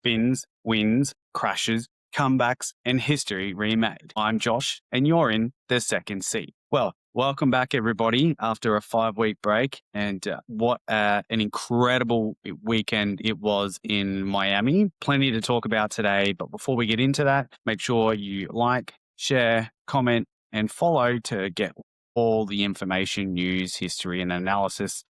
spins, wins, crashes, comebacks, and history remade. I'm Josh, and you're in the second seat. Well, welcome back, everybody, after a 5-week break. And what an incredible weekend it was in Miami. Plenty to talk about today. But before we get into that, make sure you like, share, comment, and follow to get all the information, news, history, and analysis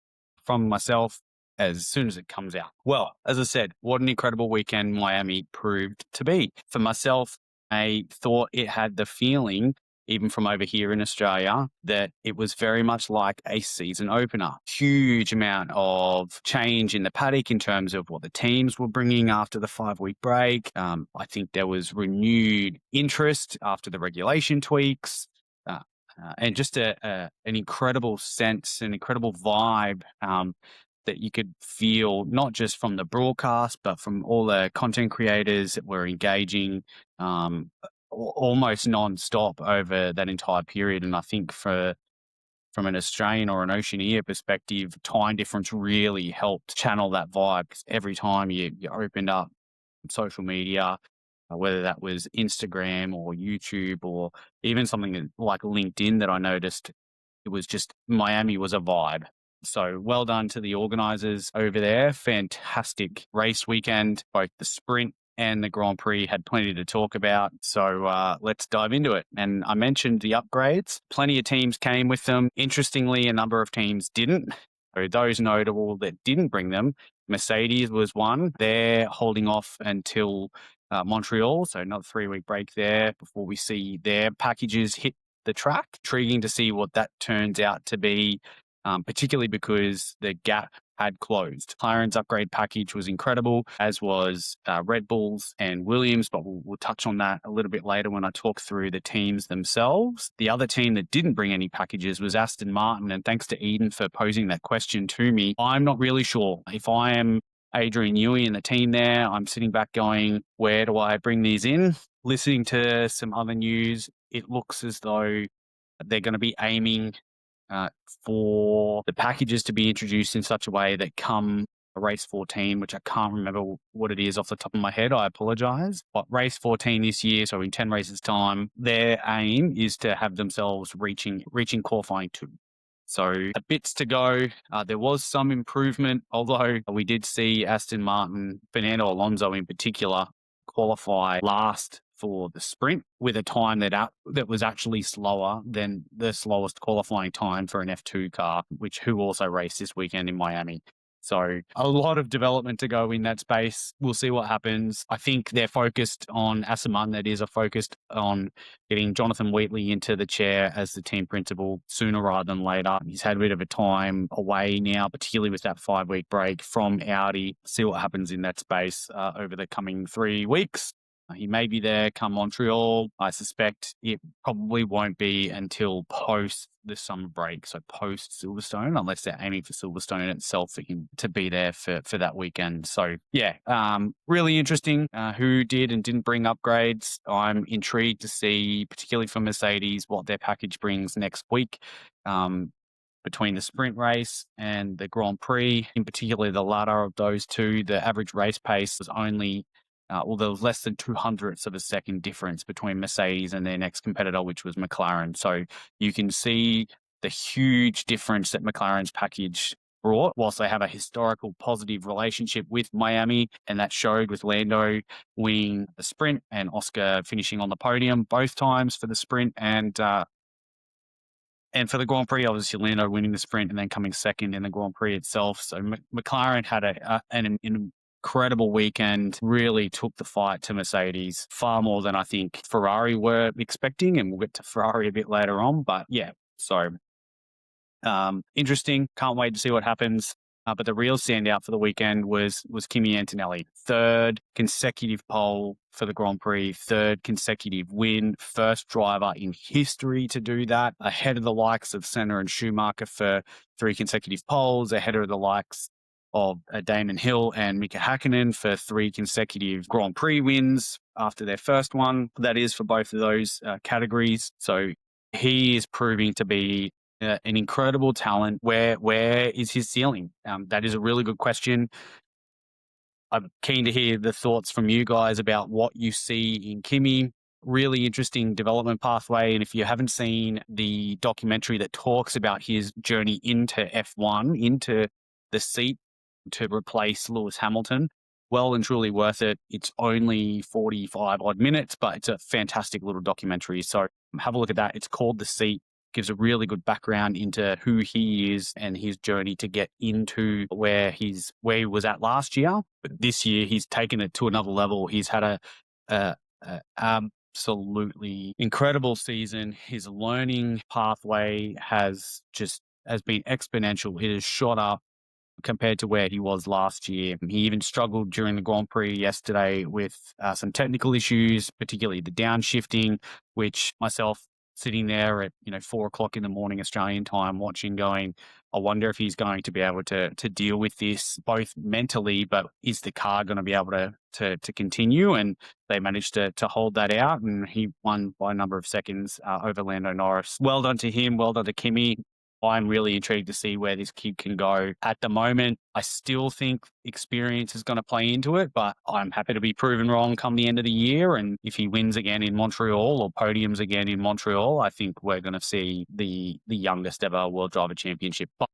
from myself as soon as it comes out. Well, as I said, what an incredible weekend Miami proved to be. For myself, I thought it had the feeling, even from over here in Australia, that it was very much like a season opener. Huge amount of change in the paddock in terms of what the teams were bringing after the 5-week break. I think there was renewed interest after the regulation tweaks. And just an incredible sense, an incredible vibe that you could feel, not just from the broadcast, but from all the content creators that were engaging almost non-stop over that entire period. And I think from an Australian or an Oceania perspective, time difference really helped channel that vibe, because every time you opened up social media, whether that was Instagram or YouTube or even something like LinkedIn that I noticed, it was just Miami was a vibe. So well done to the organizers over there. Fantastic race weekend. Both the sprint and the Grand Prix had plenty to talk about. So let's dive into it. And I mentioned the upgrades. Plenty of teams came with them. Interestingly, a number of teams didn't. So those notable that didn't bring them, Mercedes was one. They're holding off until Montreal, so another 3-week break there before we see their packages hit the track. Intriguing to see what that turns out to be, particularly because the gap had closed. McLaren's upgrade package was incredible, as was Red Bull's and Williams, but we'll touch on that a little bit later when I talk through the teams themselves. The other team that didn't bring any packages was Aston Martin, and thanks to Eden for posing that question to me. I'm not really sure. If I am Adrian Newey and the team there, I'm sitting back going, where do I bring these in? Listening to some other news, it looks as though they're going to be aiming for the packages to be introduced in such a way that come race 14, which I can't remember what it is off the top of my head. I apologize. But race 14 this year, so in 10 races time, their aim is to have themselves reaching qualifying 2. So bits to go. There was some improvement, although we did see Aston Martin, Fernando Alonso in particular, qualify last for the sprint with a time that was actually slower than the slowest qualifying time for an F2 car, who also raced this weekend in Miami. So a lot of development to go in that space. We'll see what happens. I think they're focused on, Aston Martin that is, are focused on getting Jonathan Wheatley into the chair as the team principal sooner rather than later. He's had a bit of a time away now, particularly with that 5-week break from Audi. See what happens in that space over the coming 3 weeks. He may be there come Montreal. I suspect it probably won't be until post the summer break, so post Silverstone, unless they're aiming for Silverstone itself for him to be there for that weekend. So yeah, really interesting who did and didn't bring upgrades. I'm intrigued to see, particularly for Mercedes, what their package brings next week. Between the sprint race and the Grand Prix, in particular the latter of those two, the average race pace was only there was less than 200ths of a second difference between Mercedes and their next competitor, which was McLaren. So you can see the huge difference that McLaren's package brought, whilst they have a historical positive relationship with Miami, and that showed with Lando winning the sprint and Oscar finishing on the podium both times for the sprint and for the Grand Prix, obviously Lando winning the sprint and then coming second in the Grand Prix itself. So McLaren had an incredible weekend, really took the fight to Mercedes far more than I think Ferrari were expecting, and we'll get to Ferrari a bit later on. But yeah, so interesting. Can't wait to see what happens. But the real standout for the weekend was Kimi Antonelli. 3rd consecutive pole for the Grand Prix, 3rd consecutive win, first driver in history to do that, ahead of the likes of Senna and Schumacher for 3 consecutive poles, ahead of the likes of Damon Hill and Mika Hakkinen for 3 consecutive Grand Prix wins after their first one. That is for both of those categories. So he is proving to be an incredible talent. Where is his ceiling? That is a really good question. I'm keen to hear the thoughts from you guys about what you see in Kimi. Really interesting development pathway. And if you haven't seen the documentary that talks about his journey into F1, into the seat to replace Lewis Hamilton, well and truly worth it. It's only 45 odd minutes, but it's a fantastic little documentary. So have a look at that. It's called The Seat. Gives a really good background into who he is and his journey to get into where he was at last year. But this year he's taken it to another level. He's had a absolutely incredible season. His learning pathway has been exponential. It has shot up compared to where he was last year. He even struggled during the Grand Prix yesterday with some technical issues, particularly the downshifting, which myself sitting there at 4:00 in the morning Australian time watching, going, I wonder if he's going to be able to deal with this both mentally, but is the car going to be able to continue? And they managed to hold that out, and he won by a number of seconds over Lando Norris. Well done to him. Well done to Kimi. I'm really intrigued to see where this kid can go. At the moment, I still think experience is going to play into it, but I'm happy to be proven wrong come the end of the year. And if he wins again in Montreal or podiums again in Montreal, I think we're going to see the youngest ever World Driver Championship. But,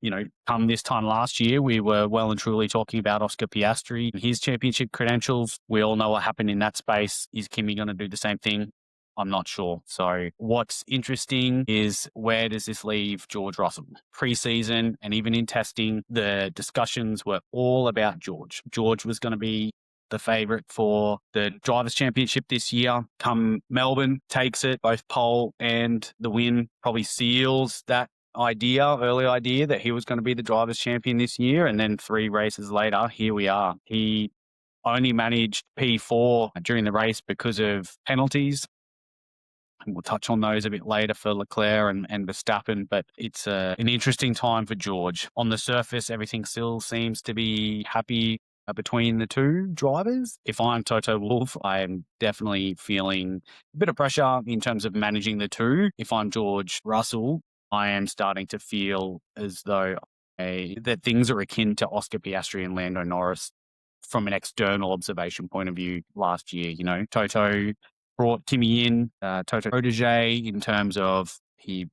come this time last year, we were well and truly talking about Oscar Piastri and his championship credentials. We all know what happened in that space. Is Kimi going to do the same thing? I'm not sure. So what's interesting is, where does this leave George Russell? Pre-season and even in testing, the discussions were all about George. George was going to be the favourite for the Drivers' Championship this year. Come Melbourne, takes it, both pole and the win, probably seals that early idea that he was going to be the Drivers' Champion this year. And then 3 races later, here we are. He only managed P4 during the race because of penalties. We'll touch on those a bit later for Leclerc and Verstappen, but it's an interesting time for George. On the surface, everything still seems to be happy between the two drivers. If I'm Toto Wolff, I am definitely feeling a bit of pressure in terms of managing the two. If I'm George Russell, I am starting to feel as though that things are akin to Oscar Piastri and Lando Norris from an external observation point of view last year. Toto brought Kimi in, Toto protege, in terms of he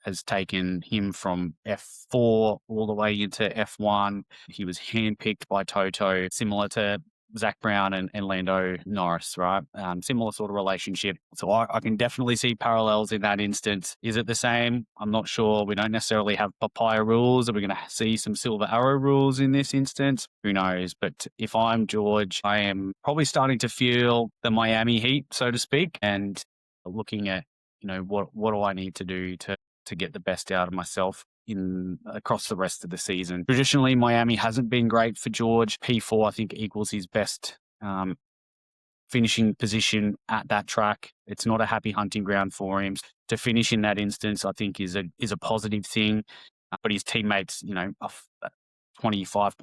has taken him from F4 all the way into F1. He was handpicked by Toto, similar to Zach Brown and Lando Norris, right? Similar sort of relationship. So I can definitely see parallels in that instance. Is it the same? I'm not sure. We don't necessarily have papaya rules. Are we going to see some silver arrow rules in this instance? Who knows? But if I'm George, I am probably starting to feel the Miami heat, so to speak, and looking at, what do I need to do to get the best out of myself across the rest of the season. Traditionally, Miami hasn't been great for George. P4, I think, equals his best finishing position at that track. It's not a happy hunting ground for him. To finish in that instance, I think, is a positive thing. But his teammates, 25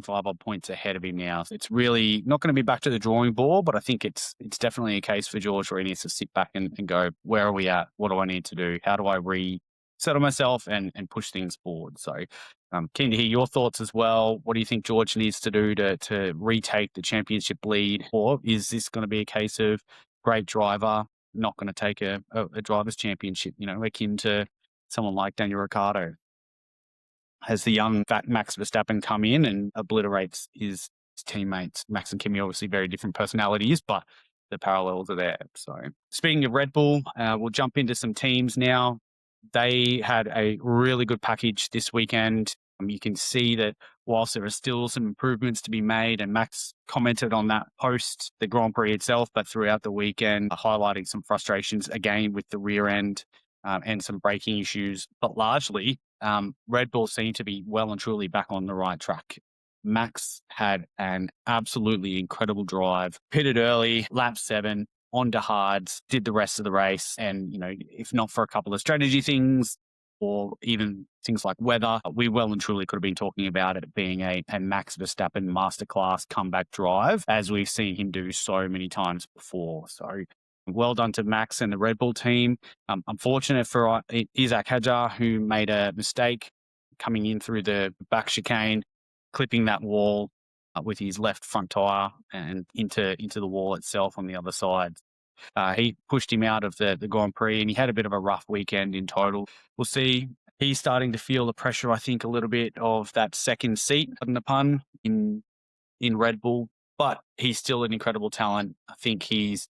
odd points ahead of him now. It's really not going to be back to the drawing board, but I think it's definitely a case for George where he needs to sit back and go, where are we at? What do I need to do? How do I resettle myself and push things forward? So keen to hear your thoughts as well. What do you think George needs to do to retake the championship lead? Or is this going to be a case of great driver, not going to take a driver's championship, akin to someone like Daniel Ricciardo? Has the young fat Max Verstappen come in and obliterates his teammates? Max and Kimi, obviously very different personalities, but the parallels are there. So speaking of Red Bull, we'll jump into some teams now. They had a really good package this weekend. You can see that whilst there are still some improvements to be made, and Max commented on that post the Grand Prix itself, but throughout the weekend, highlighting some frustrations again with the rear end and some braking issues. But largely, Red Bull seemed to be well and truly back on the right track. Max had an absolutely incredible drive, pitted early, lap 7, onto hards, did the rest of the race. And, if not for a couple of strategy things or even things like weather, we well and truly could have been talking about it being a Max Verstappen masterclass comeback drive, as we've seen him do so many times before. So well done to Max and the Red Bull team. Unfortunate for Isaac Hadjar, who made a mistake coming in through the back chicane, clipping that wall. with his left front tyre and into the wall itself on the other side. He pushed him out of the Grand Prix, and he had a bit of a rough weekend in total. We'll see. He's starting to feel the pressure, I think, a little bit of that second seat, pardon the pun, in Red Bull, but he's still an incredible talent. I think he's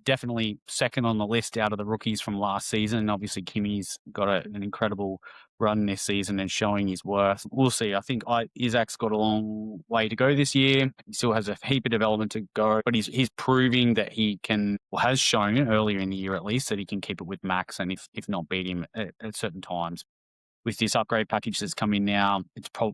definitely second on the list out of the rookies from last season. Obviously, Kimi's got an incredible run this season and showing his worth. We'll see. I think Isaac's got a long way to go this year. He still has a heap of development to go, but he's proving that he can, or has shown earlier in the year at least, that he can keep it with Max, and if not beat him at certain times. With this upgrade package that's come in now,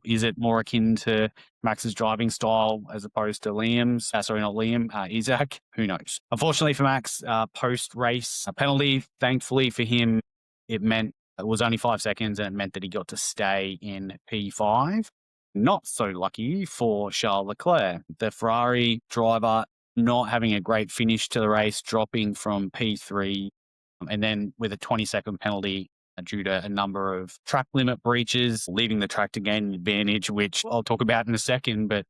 is it more akin to Max's driving style as opposed to Liam's? Sorry, not Liam, Isaac. Who knows? Unfortunately for Max, post-race a penalty. Thankfully for him, it was only 5 seconds, and it meant that he got to stay in P5. Not so lucky for Charles Leclerc, the Ferrari driver, not having a great finish to the race, dropping from P3, and then with a 20-second penalty due to a number of track limit breaches, leaving the track to gain an advantage, which I'll talk about in a second. But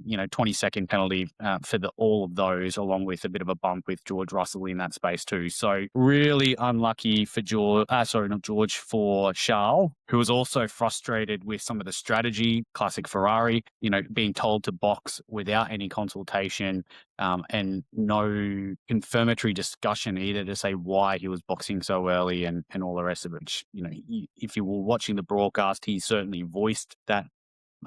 20-second penalty for all of those, along with a bit of a bump with George Russell in that space too. So really unlucky for for Charles, who was also frustrated with some of the strategy, classic Ferrari, being told to box without any consultation and no confirmatory discussion either to say why he was boxing so early and all the rest of it. Which, if you were watching the broadcast, he certainly voiced that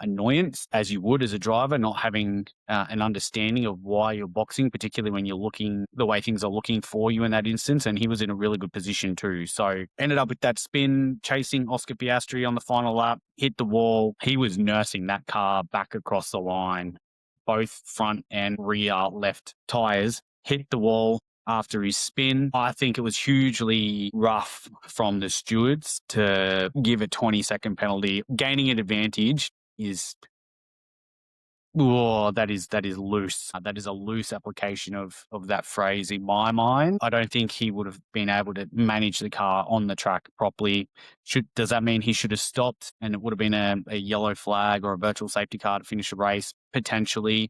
annoyance, as you would as a driver, not having an understanding of why you're boxing, particularly when you're looking the way things are looking for you in that instance. And he was in a really good position too. So ended up with that spin, chasing Oscar Piastri on the final lap, hit the wall. He was nursing that car back across the line. Both front and rear left tires hit the wall after his spin. I think it was hugely rough from the stewards to give a 20-second penalty. Gaining an advantage is that is loose. That is a loose application of that phrase in my mind. I don't think he would have been able to manage the car on the track properly. Does that mean he should have stopped and it would have been a yellow flag or a virtual safety car to finish the race? Potentially.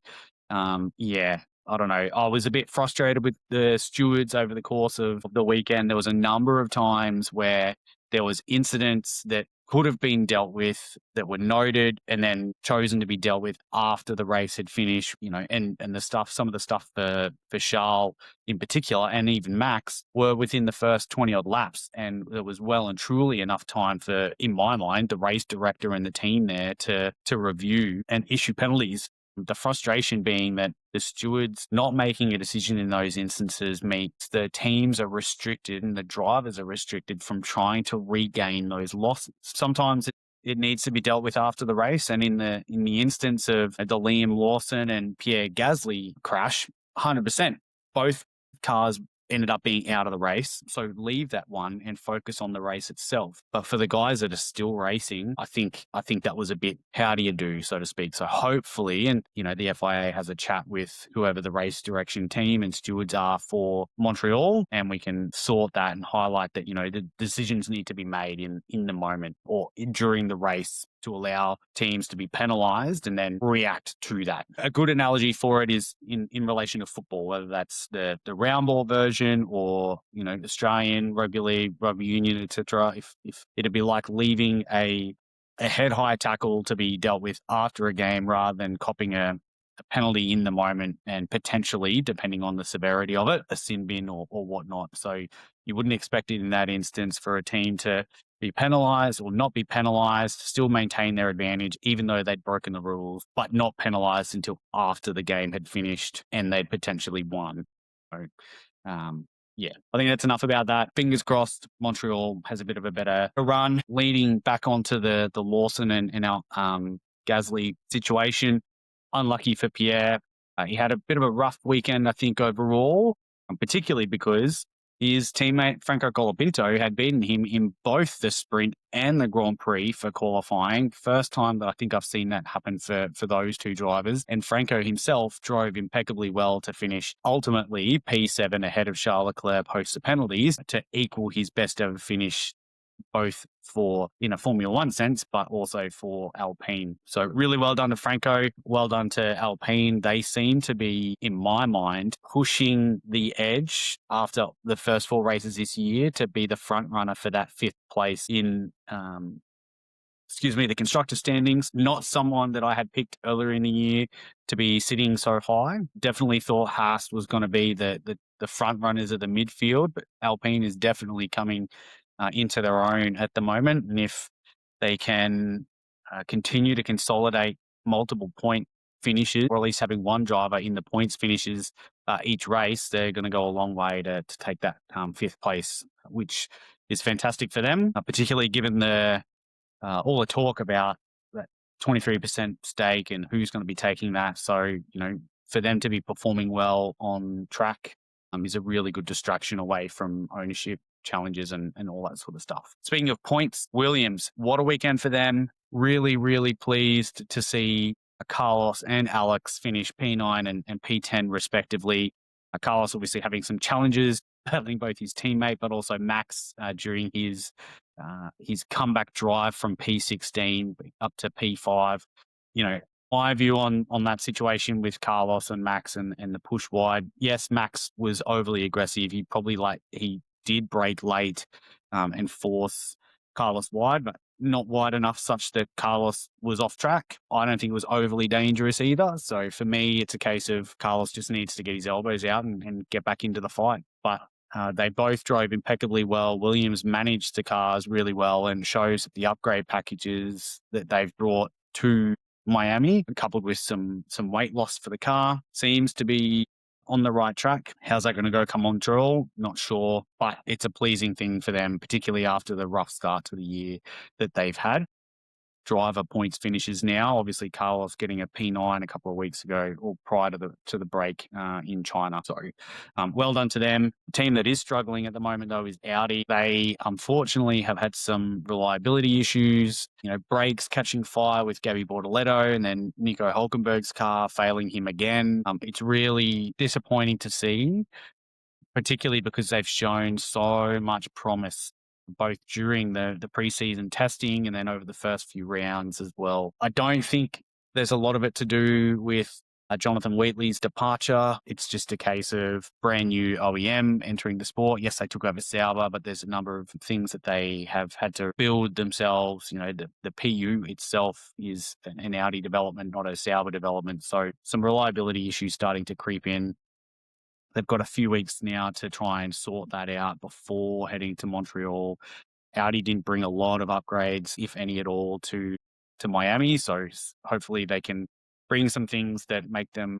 Yeah. I don't know. I was a bit frustrated with the stewards over the course of the weekend. There was a number of times where there was incidents that could have been dealt with that were noted and then chosen to be dealt with after the race had finished, and some of the stuff for Charles in particular, and even Max, were within the first 20 odd laps. And there was well and truly enough time for, in my mind, the race director and the team there to review and issue penalties. The frustration being that the stewards not making a decision in those instances means the teams are restricted and the drivers are restricted from trying to regain those losses. Sometimes it needs to be dealt with after the race. And in the instance of the Liam Lawson and Pierre Gasly crash, 100%, both cars ended up being out of the race. So leave that one and focus on the race itself. But for the guys that are still racing, I think that was a bit, how do you do, so to speak. So hopefully, and the FIA has a chat with whoever the race direction team and stewards are for Montreal, and we can sort that and highlight that, the decisions need to be made in the moment or during the race to allow teams to be penalised and then react to that. A good analogy for it is in relation to football, whether that's the round ball version or, Australian, rugby league, rugby union, etc. If it'd be like leaving a head-high tackle to be dealt with after a game rather than copping a penalty in the moment and potentially, depending on the severity of it, a sin bin or whatnot. So you wouldn't expect it in that instance for a team to be penalised or not be penalised, still maintain their advantage, even though they'd broken the rules, but not penalised until after the game had finished and they'd potentially won. So, yeah, I think that's enough about that. Fingers crossed, Montreal has a bit of a better run, leading back onto the Lawson and our Gasly situation. Unlucky for Pierre. He had a bit of a rough weekend, I think, overall, particularly because his teammate Franco Colapinto had beaten him in both the sprint and the Grand Prix for qualifying. First time that I think I've seen that happen for those two drivers. And Franco himself drove impeccably well to finish ultimately P7 ahead of Charles Leclerc post the penalties to equal his best ever finish both for in a Formula One sense, but also for Alpine. So really well done to Franco, well done to Alpine. They seem to be, in my mind, pushing the edge after the first 4 races this year to be the front runner for that 5th place in the constructor standings. Not someone that I had picked earlier in the year to be sitting so high. Definitely thought Haas was going to be the front runners of the midfield, but Alpine is definitely coming into their own at the moment. And if they can continue to consolidate multiple point finishes, or at least having one driver in the points finishes each race, they're going to go a long way to take that 5th place, which is fantastic for them, particularly given all the talk about that 23% stake and who's going to be taking that. So, for them to be performing well on track is a really good distraction away from ownership challenges and all that sort of stuff. Speaking of points, Williams, what a weekend for them. Really, really pleased to see Carlos and Alex finish P9 and P10 respectively. Carlos obviously having some challenges, battling both his teammate, but also Max during his comeback drive from P16 up to P5. My view on that situation with Carlos and Max and the push wide. Yes, Max was overly aggressive. He did break late and force Carlos wide, but not wide enough such that Carlos was off track. I don't think it was overly dangerous either. So for me, it's a case of Carlos just needs to get his elbows out and get back into the fight. But they both drove impeccably well. Williams managed the cars really well and shows that the upgrade packages that they've brought to Miami, coupled with some weight loss for the car, seems to be on the right track. How's that going to go come on Montreal? Not sure, but it's a pleasing thing for them, particularly after the rough start to the year that they've had. Driver points finishes now. Obviously, Carlos getting a P9 a couple of weeks ago, or prior to the break in China. So, well done to them. The team that is struggling at the moment, though, is Audi. They unfortunately have had some reliability issues. Brakes catching fire with Gabby Bortoletto, and then Nico Hulkenberg's car failing him again. It's really disappointing to see, particularly because they've shown so much promise both during the preseason testing and then over the first few rounds as well. I don't think there's a lot of it to do with Jonathan Wheatley's departure. It's just a case of brand new OEM entering the sport. Yes, they took over Sauber, but there's a number of things that they have had to build themselves. The PU itself is an Audi development, not a Sauber development. So some reliability issues starting to creep in. They've got a few weeks now to try and sort that out before heading to Montreal. Audi didn't bring a lot of upgrades, if any at all, to Miami. So hopefully they can bring some things that make them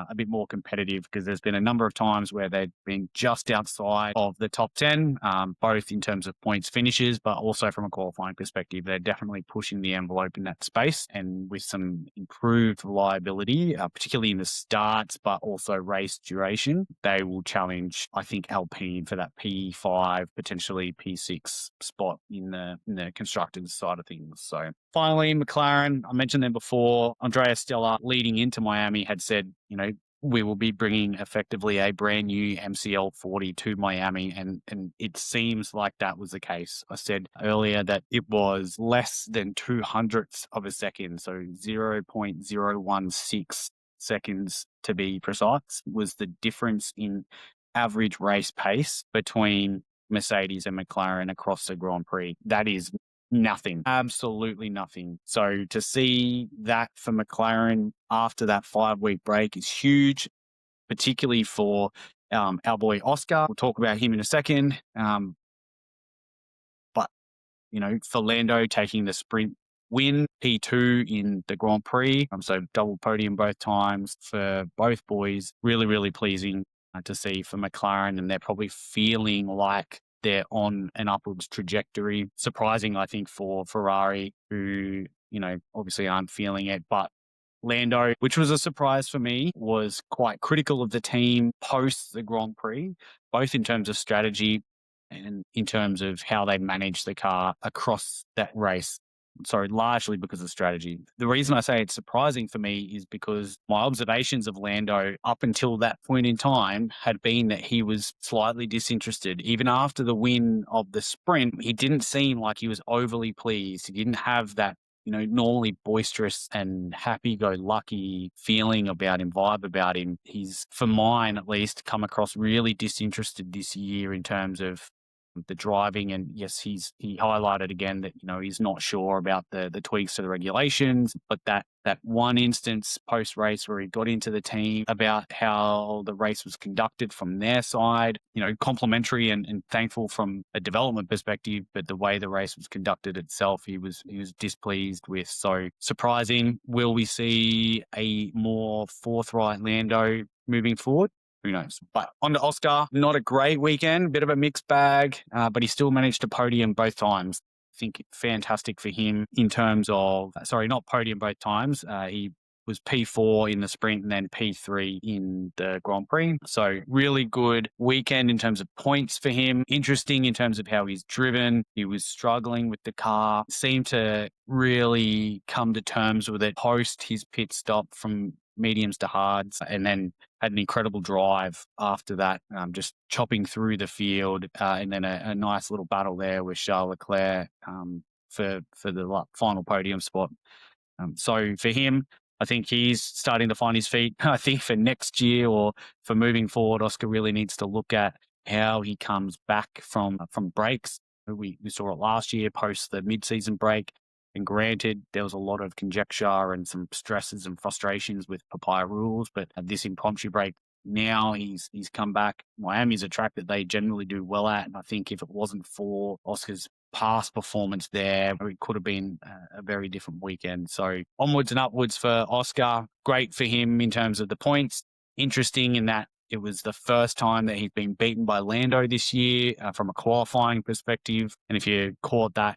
a bit more competitive, because there's been a number of times where they've been just outside of the top 10, both in terms of points finishes, but also from a qualifying perspective. They're definitely pushing the envelope in that space, and with some improved reliability, particularly in the starts, but also race duration, they will challenge, I think, Alpine for that P5, potentially P6 spot in the constructors side of things. So finally, McLaren, I mentioned them before. Andrea Stella, leading into Miami, had said, we will be bringing effectively a brand new MCL 40 to Miami, and it seems like that was the case. I said earlier that it was less than 200ths of a second, so 0.016 seconds to be precise, was the difference in average race pace between Mercedes and McLaren across the Grand Prix. That is nothing, absolutely nothing. So to see that for McLaren after that 5-week break is huge, particularly for our boy Oscar. We'll talk about him in a second. But, for Lando taking the sprint win, P2 in the Grand Prix, so double podium both times for both boys. Really, really pleasing to see for McLaren, and they're probably feeling like they're on an upwards trajectory. Surprising, I think, for Ferrari, who, obviously aren't feeling it. But Lando, which was a surprise for me, was quite critical of the team post the Grand Prix, both in terms of strategy and in terms of how they managed the car across that race. largely because of strategy. The reason I say it's surprising for me is because my observations of Lando up until that point in time had been that he was slightly disinterested. Even after the win of the sprint, he didn't seem like he was overly pleased. He didn't have that, normally boisterous and happy-go-lucky feeling about him, vibe about him. He's, for mine at least, come across really disinterested this year in terms of the driving. And yes, he highlighted again that, he's not sure about the tweaks to the regulations, but that one instance post-race where he got into the team about how the race was conducted from their side, complimentary and thankful from a development perspective, but the way the race was conducted itself, he was displeased with. So surprising. Will we see a more forthright Lando moving forward? Who knows? But on to Oscar, not a great weekend, bit of a mixed bag, but he still managed to podium both times. I think fantastic for him in terms of, not podium both times. He was P4 in the sprint and then P3 in the Grand Prix. So really good weekend in terms of points for him. Interesting in terms of how he's driven. He was struggling with the car, seemed to really come to terms with it post his pit stop from mediums to hards, and then had an incredible drive after that, just chopping through the field, and then a nice little battle there with Charles Leclerc for the final podium spot. So for him, I think he's starting to find his feet. I think for next year or for moving forward, Oscar really needs to look at how he comes back from breaks. We saw it last year post the mid-season break. And granted, there was a lot of conjecture and some stresses and frustrations with papaya rules, but this impromptu break, now he's come back. Miami's a track that they generally do well at, and I think if it wasn't for Oscar's past performance there, it could have been a very different weekend. So onwards and upwards for Oscar. Great for him in terms of the points. Interesting in that it was the first time that he's been beaten by Lando this year from a qualifying perspective. And if you caught that,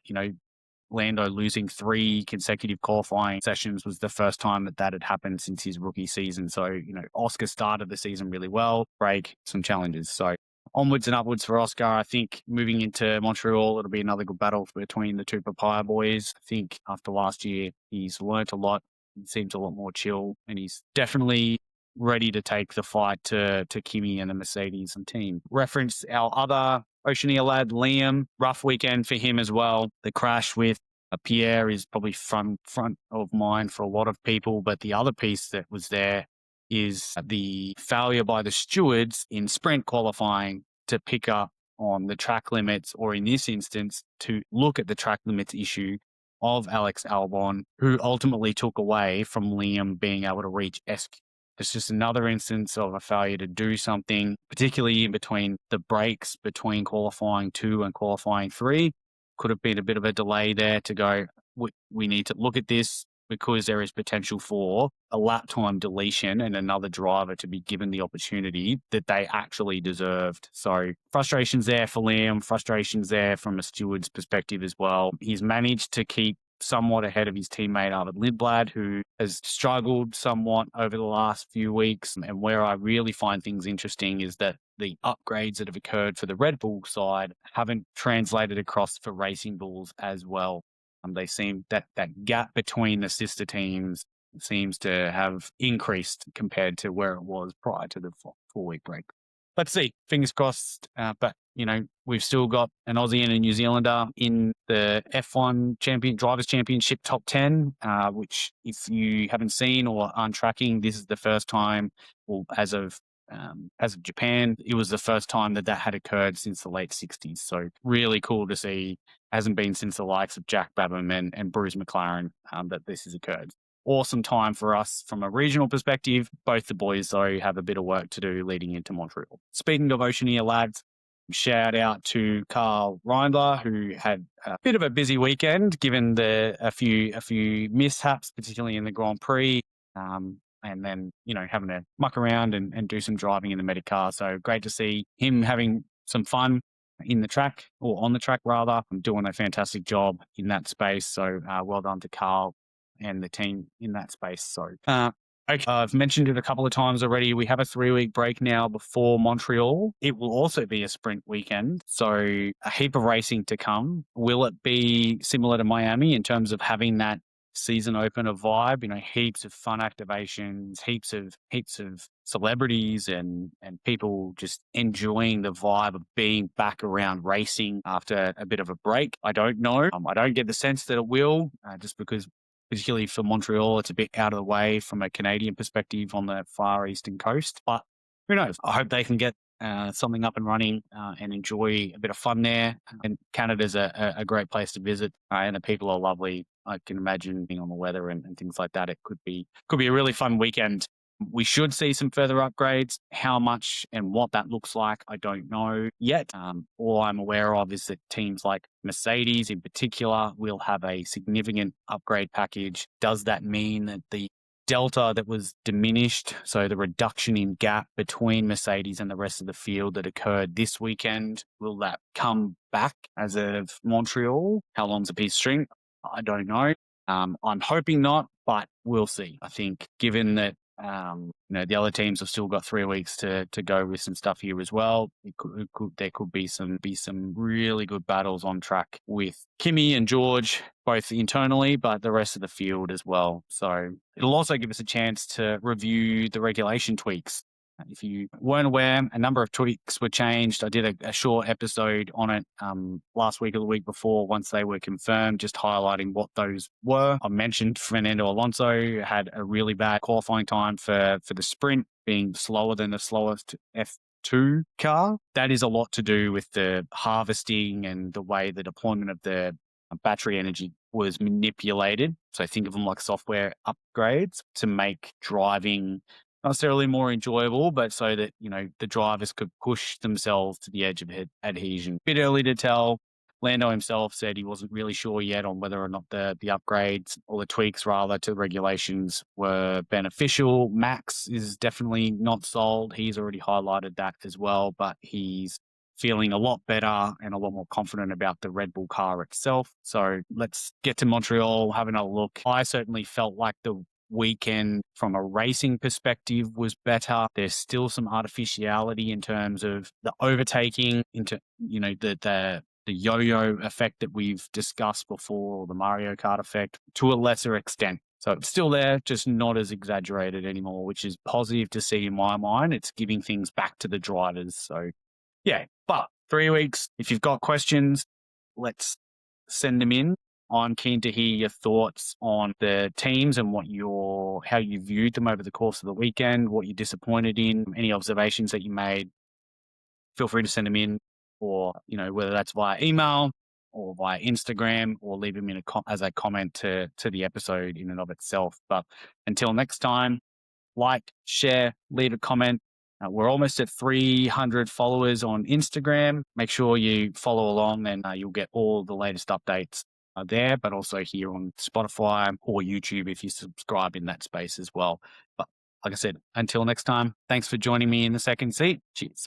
Lando losing 3 consecutive qualifying sessions was the first time that had happened since his rookie season. So, Oscar started the season really well, break, some challenges. So onwards and upwards for Oscar. I think moving into Montreal, it'll be another good battle between the two papaya boys. I think after last year, he's learnt a lot. He seems a lot more chill, and he's definitely ready to take the fight to Kimi and the Mercedes and team. Reference our other Oceania lad, Liam. Rough weekend for him as well. The crash with Pierre is probably front of mind for a lot of people, but the other piece that was there is the failure by the stewards in sprint qualifying to pick up on the track limits, or in this instance, to look at the track limits issue of Alex Albon, who ultimately took away from Liam being able to reach SQ. It's just another instance of a failure to do something, particularly in between the breaks between qualifying 2 and qualifying 3. Could have been a bit of a delay there to go, we need to look at this because there is potential for a lap time deletion and another driver to be given the opportunity that they actually deserved. So frustrations there for Liam, frustrations there from a steward's perspective as well. He's managed to keep somewhat ahead of his teammate Arvid Lindblad, who has struggled somewhat over the last few weeks. And where I really find things interesting is that the upgrades that have occurred for the Red Bull side haven't translated across for Racing Bulls as well. They seem that gap between the sister teams seems to have increased compared to where it was prior to the 4-week break. Let's see. Fingers crossed. But, we've still got an Aussie and a New Zealander in the F1 Drivers' Championship top 10, which if you haven't seen or aren't tracking, this is the first time, well, as of Japan, it was the first time that had occurred since the late 60s. So really cool to see. Hasn't been since the likes of Jack Babham and Bruce McLaren that this has occurred. Awesome time for us from a regional perspective. Both the boys, though, have a bit of work to do leading into Montreal. Speaking of Oceania lads, shout out to Carl Reindler, who had a bit of a busy weekend, given a few mishaps, particularly in the Grand Prix, and then having to muck around and do some driving in the Medicar. So great to see him having some fun in the track, or on the track rather, and doing a fantastic job in that space. So well done to Carl and the team in that space. So Okay, I've mentioned it a couple of times already. We have a 3-week break now before Montreal. It will also be a sprint weekend, so a heap of racing to come. Will it be similar to Miami in terms of having that season opener vibe? Heaps of fun activations, heaps of celebrities and people just enjoying the vibe of being back around racing after a bit of a break. I don't know. I don't get the sense that it will, just because particularly for Montreal, it's a bit out of the way from a Canadian perspective on the far eastern coast. But who knows? I hope they can get something up and running and enjoy a bit of fun there. And Canada's a great place to visit, and the people are lovely. I can imagine being on the weather and things like that. It could be a really fun weekend. We should see some further upgrades. How much and what that looks like, I don't know yet. All I'm aware of is that teams like Mercedes in particular will have a significant upgrade package. Does that mean that the delta that was diminished, so the reduction in gap between Mercedes and the rest of the field that occurred this weekend, will that come back as of Montreal? How long's a piece of string? I don't know. I'm hoping not, but we'll see. I think given that the other teams have still got 3 weeks to go with some stuff here as well. There could be some really good battles on track with Kimi and George, both internally, but the rest of the field as well. So it'll also give us a chance to review the regulation tweaks. If you weren't aware, a number of tweaks were changed. I did a short episode on it last week or the week before, once they were confirmed, just highlighting what those were. I mentioned Fernando Alonso had a really bad qualifying time for the sprint, being slower than the slowest F2 car. That is a lot to do with the harvesting and the way the deployment of the battery energy was manipulated. So think of them like software upgrades to make driving not necessarily more enjoyable, but so that, the drivers could push themselves to the edge of adhesion. Bit early to tell. Lando himself said he wasn't really sure yet on whether or not the upgrades or the tweaks rather to regulations were beneficial. Max is definitely not sold. He's already highlighted that as well, but he's feeling a lot better and a lot more confident about the Red Bull car itself. So let's get to Montreal, have another look. I certainly felt like the weekend from a racing perspective was better. There's still some artificiality in terms of the overtaking into, the yo-yo effect that we've discussed before, or the Mario Kart effect, to a lesser extent. So it's still there, just not as exaggerated anymore, which is positive to see in my mind. It's giving things back to the drivers. So yeah, but 3 weeks. If you've got questions, let's send them in. I'm keen to hear your thoughts on the teams and how you viewed them over the course of the weekend, what you're disappointed in, any observations that you made. Feel free to send them in, or, whether that's via email or via Instagram, or leave them in as a comment to the episode in and of itself. But until next time, like, share, leave a comment. We're almost at 300 followers on Instagram. Make sure you follow along, and you'll get all the latest updates there, but also here on Spotify or YouTube if you subscribe in that space as well. But like I said, until next time, thanks for joining me in the second seat. Cheers.